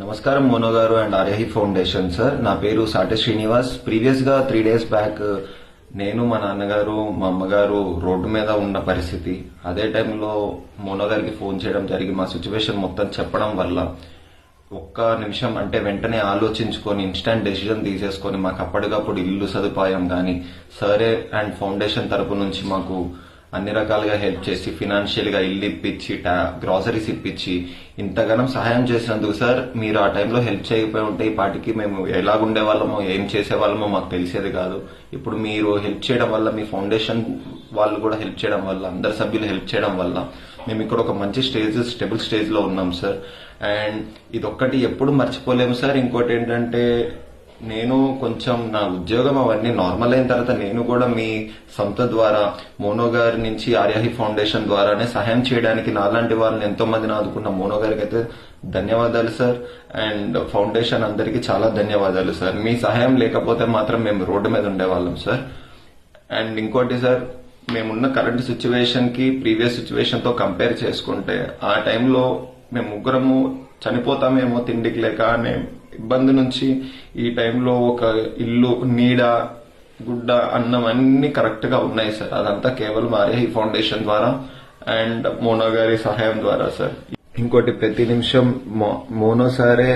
నమస్కారం మోనో గారు and ఆర్యహి foundation sir. నా పేరు సాటే శ్రీనివాస్. ప్రీవియస్ గా 3 days బ్యాక్ నేను మా నాన్నగారు మా అమ్మగారు రోడ్డు మీద ఉన్న పరిస్థితి. అదే టైంలో మోనో గారికి ఫోన్ చేయడం జరిగి మా సిచ్యువేషన్ మొత్తం చెప్పడం వల్ల ఒక్క నిమిషం అంటే వెంటనే ఆలోచించుకొని ఇన్స్టాంట్ డెసిజన్ తీసేసుకొని మాకు అప్పటికప్పుడు ఇల్లు సదుపాయం కానీ సరే అండ్ ఫౌండేషన్ తరపు నుంచి మాకు అన్ని రకాలుగా హెల్ప్ చేసి ఫినాన్షియల్ గా ఇల్లు ఇప్పించి గ్రాసరీస్ ఇప్పించి ఇంతగానం సహాయం చేసినందుకు సార్, మీరు ఆ టైంలో హెల్ప్ చేయకపోయి ఉంటే ఈ పాటికి మేము ఎలాగుండే వాళ్ళమో ఏం చేసే వాళ్ళమో మాకు తెలిసేది కాదు. ఇప్పుడు మీరు హెల్ప్ చేయడం వల్ల, మీ ఫౌండేషన్ వాళ్ళు కూడా హెల్ప్ చేయడం వల్ల, అందరు సభ్యులు హెల్ప్ చేయడం వల్ల మేము ఇక్కడ ఒక మంచి స్టేబుల్ స్టేజ్ లో ఉన్నాం సార్. అండ్ ఇదొక్కటి ఎప్పుడు మర్చిపోలేము సార్. ఇంకోటి ఏంటంటే నేను కొంచెం నా ఉద్యోగం అవన్నీ నార్మల్ అయిన తర్వాత నేను కూడా మీ సంస్థ ద్వారా మోనో గారి నుంచి ఆర్యహి ఫౌండేషన్ ద్వారానే సహాయం చేయడానికి నాలాంటి వాళ్ళని ఎంతో మందిని ఆదుకున్న మోనో గారికి అయితే ధన్యవాదాలు సార్. అండ్ ఫౌండేషన్ అందరికీ చాలా ధన్యవాదాలు సార్. మీ సహాయం లేకపోతే మాత్రం మేము రోడ్డు మీద ఉండేవాళ్ళం సార్. అండ్ ఇంకోటి సార్, మేమున్న కరెంట్ సిచ్యువేషన్ కి ప్రీవియస్ సిచ్యువేషన్ తో కంపేర్ చేసుకుంటే ఆ టైంలో మేము ముగ్గురము చనిపోతామేమో తిండికి లేక అనే ఇబ్బంది నుంచి ఈ టైంలో ఒక ఇల్లు, నీడ, గుడ్డ, అన్నం అన్ని కరెక్ట్ గా ఉన్నాయి సార్. అదంతా కేవలం ఆర్యహి ఫౌండేషన్ ద్వారా అండ్ మోనో గారి సహాయం ద్వారా సార్. ఇంకోటి, ప్రతి నిమిషం మోనో సారే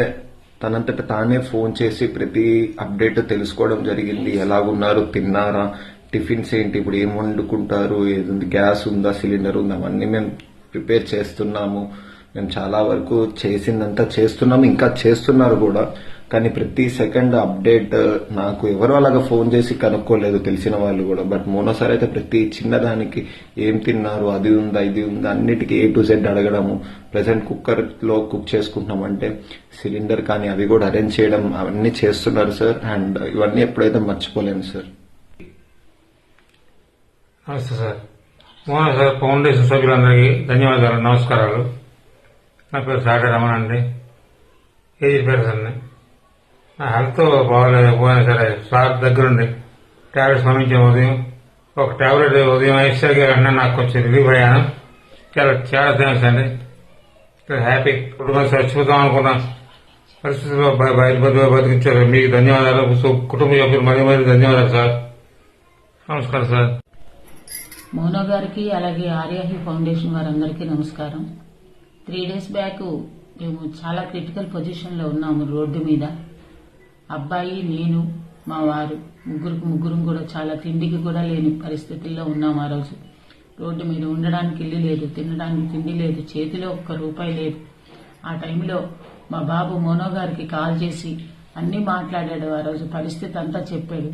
తనంతట తానే ఫోన్ చేసి ప్రతి అప్డేట్ తెలుసుకోవడం జరిగింది. ఎలాగున్నారు, తిన్నారా, టిఫిన్స్ ఏంటి, ఇప్పుడు ఏం వండుకుంటారు, ఏది గ్యాస్ ఉందా, సిలిండర్ ఉందా, అవన్నీ మేము ప్రిపేర్ చేస్తున్నాము. మేము చాలా వరకు చేసిందంతా చేస్తున్నాము, ఇంకా చేస్తున్నారు కూడా. కానీ ప్రతి సెకండ్ అప్డేట్ నాకు ఎవరు అలాగా ఫోన్ చేసి కనుక్కోలేదు, తెలిసిన వాళ్ళు కూడా. బట్ మోనో సార్ అయితే ప్రతి చిన్నదానికి ఏం తిన్నారు, అది ఉందా, ఇది ఉందా, అన్నిటికీ A to Z అడగడము. ప్రెసెంట్ కుక్కర్ లో కుక్ చేసుకుంటున్నామంటే సిలిండర్ కానీ అవి కూడా అరేంజ్ చేయడం అవన్నీ చేస్తున్నారు సార్. అండ్ ఇవన్నీ ఎప్పుడైతే మర్చిపోలేము సార్. నమస్తే సార్. మోనో సార్ ఫౌండేషన్ సభ్యులందరికీ ధన్యవాదాలు, నమస్కారాలు. నా పేరు సాటే రమణ అండి, ఏజ్ పర్సన్ని. నా హెల్త్ బాగాలేకపోయినా సరే సార్ దగ్గరుండి టాబ్లెట్స్ పంపించిన ఉదయం ఒక టాబ్లెట్ ఉదయం వేసాక వెంటనే నాకు కొంచెం రిలీఫ్ అయ్యాను. చాలా చాలా థ్యాంక్స్ అండి. హ్యాపీ. కుటుంబం చచ్చిపోతాం అనుకున్న పరిస్థితుల్లో బతికించారు. మీకు ధన్యవాదాలు. కుటుంబ సభ్యులు మరీ ధన్యవాదాలు సార్. నమస్కారం సార్. మోనో గారికి అలాగే ఆర్యహి ఫౌండేషన్ వారందరికీ నమస్కారం. 3 days బ్యాక్ మేము చాలా క్రిటికల్ పొజిషన్ లో ఉన్నాము. రోడ్డు మీద అబ్బాయి, నేను, మా వారు ముగ్గురం కూడా చాలా తిండికి కూడా లేని పరిస్థితుల్లో ఉన్నాము. ఆ రోజు రోడ్డు మీద ఉండడానికి ఇల్లు లేదు, తినడానికి తిండి లేదు, చేతిలో ₹1 లేదు. ఆ టైంలో మా బాబు మోనో గారికి కాల్ చేసి అన్ని మాట్లాడాడు. ఆ రోజు పరిస్థితి అంతా చెప్పాడు.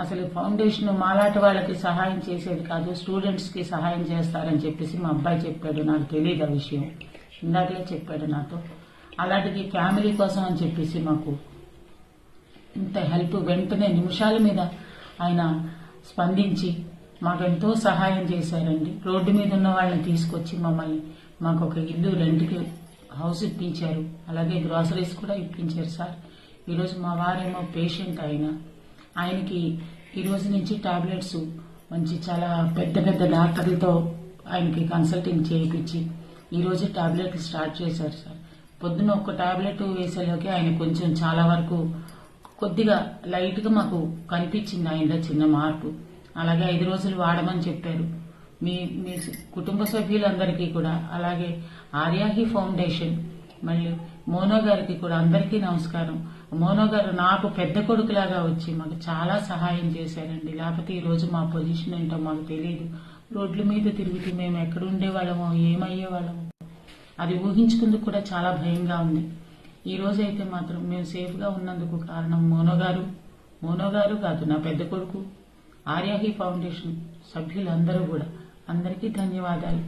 అసలు ఫౌండేషన్ మాలాంటి వాళ్ళకి సహాయం చేసేది కాదు, స్టూడెంట్స్ కి సహాయం చేస్తారని చెప్పేసి మా అబ్బాయి చెప్పాడు. నాకు తెలియదు ఆ విషయం, ఇందాకలే చెప్పాడు నాతో. అలాంటిది ఫ్యామిలీ కోసం అని చెప్పేసి మాకు ఇంత హెల్ప్ వెంటనే నిమిషాల మీద ఆయన స్పందించి మాకెంతో సహాయం చేశారండి. రోడ్డు మీద ఉన్న వాళ్ళని తీసుకొచ్చి మమ్మల్ని మాకు ఒక ఇల్లు రెంట్కి హౌస్ ఇప్పించారు, అలాగే గ్రాసరీస్ కూడా ఇప్పించారు సార్. ఈరోజు మా వారేమో పేషెంట్, ఆయనకి ఈ రోజు నుంచి టాబ్లెట్స్ మంచి చాలా పెద్ద డాక్టర్లతో ఆయనకి కన్సల్టింగ్ చేయించి ఈ రోజు టాబ్లెట్లు స్టార్ట్ చేశారు సార్. పొద్దున ఒక టాబ్లెట్ వేసేలోకి ఆయన కొంచెం చాలా వరకు కొద్దిగా లైట్ గా మాకు కనిపించింది ఆయనలో చిన్న మార్పు. అలాగే 5 రోజులు వాడమని చెప్పారు. మీ మీ కుటుంబ సభ్యులందరికీ కూడా, అలాగే ఆర్యహి ఫౌండేషన్, మళ్ళీ మోనో గారికి కూడా అందరికీ నమస్కారం. మోనో గారు నాకు పెద్ద కొడుకులాగా వచ్చి మాకు చాలా సహాయం చేశారండి. లేకపోతే ఈ రోజు మా పొజిషన్ ఏంటో మాకు తెలియదు. రోడ్ల మీద తిరుగుతూ మేము ఎక్కడ ఉండేవాళ్ళమో, ఏమయ్యేవాళ్ళమో అది ఊహించుకుందుకు కూడా చాలా భయంగా ఉంది. ఈ రోజు అయితే మాత్రం మేము సేఫ్ గా ఉన్నందుకు కారణం మోనో గారు కాదు, నా పెద్ద కొడుకు, ఆర్యహి ఫౌండేషన్ సభ్యులందరూ కూడా. అందరికీ ధన్యవాదాలు.